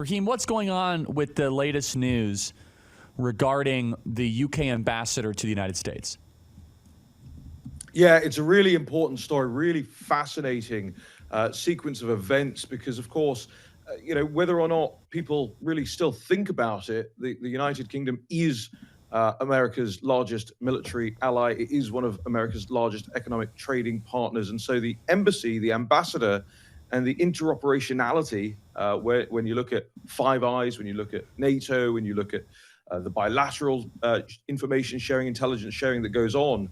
Raheem, what's going on with the latest news regarding the UK ambassador to the United States? Yeah, it's a really important story, really fascinating sequence of events because, of course, whether or not people really still think about it, the United Kingdom is America's largest military ally. It is one of America's largest economic trading partners. And so the embassy, the ambassador, and the interoperationality, when you look at Five Eyes, when you look at NATO, when you look at the bilateral information sharing, intelligence sharing that goes on,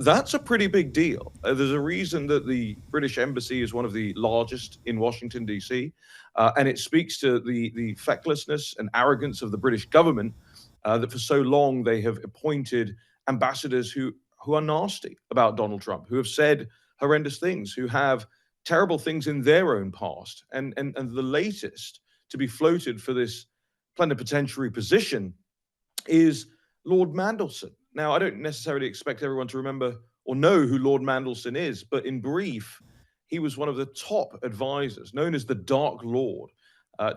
that's a pretty big deal. There's a reason that the British Embassy is one of the largest in Washington, D.C., and it speaks to the fecklessness and arrogance of the British government that for so long they have appointed ambassadors who are nasty about Donald Trump, who have said horrendous things, who have terrible things in their own past. And the latest to be floated for this plenipotentiary position is Lord Mandelson. Now, I don't necessarily expect everyone to remember or know who Lord Mandelson is, but in brief, he was one of the top advisors, known as the Dark Lord,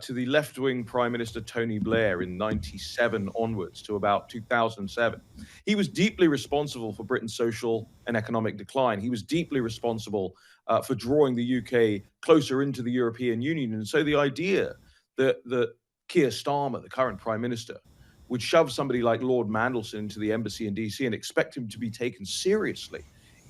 to the left-wing Prime Minister Tony Blair in 97 onwards to about 2007. He was deeply responsible for Britain's social and economic decline. He was deeply responsible for drawing the UK closer into the European Union. And so the idea that Keir Starmer, the current Prime Minister, would shove somebody like Lord Mandelson into the embassy in DC and expect him to be taken seriously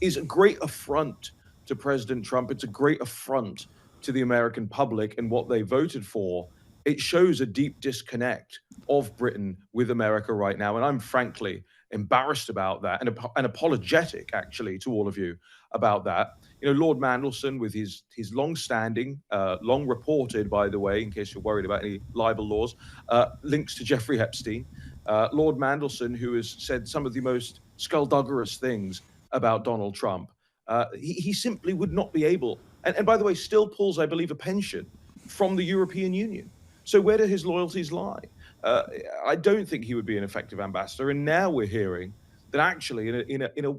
is a great affront to President Trump. It's a great affront to the American public and what they voted for. It shows a deep disconnect of Britain with America right now. And I'm frankly embarrassed about that and apologetic, actually, to all of you about that. Lord Mandelson, with his long-standing, long reported, by the way, in case you're worried about any libel laws, links to Jeffrey Epstein. Lord Mandelson, who has said some of the most skullduggerous things about Donald Trump. He simply would not be able, and by the way, still pulls, I believe, a pension from the European Union. So where do his loyalties lie? I don't think he would be an effective ambassador. And now we're hearing that actually in a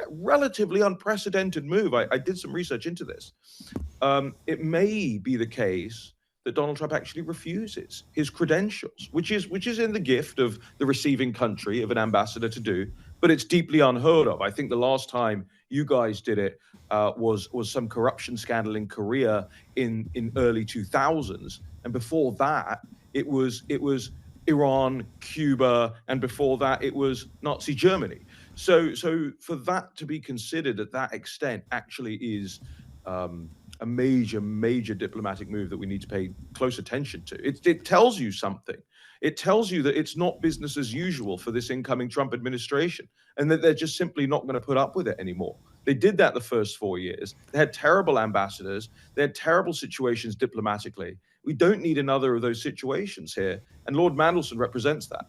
relatively unprecedented move, I did some research into this, it may be the case that Donald Trump actually refuses his credentials, which is in the gift of the receiving country of an ambassador to do, but it's deeply unheard of. I think the last time you guys did it was some corruption scandal in Korea in early 2000s, and before that it was Iran, Cuba, and before that it was Nazi Germany. So for that to be considered at that extent actually is a major diplomatic move that we need to pay close attention to. It tells you something. It tells you that it's not business as usual for this incoming Trump administration and that they're just simply not going to put up with it anymore. They did that the first 4 years. They had terrible ambassadors. They had terrible situations diplomatically. We don't need another of those situations here. And Lord Mandelson represents that.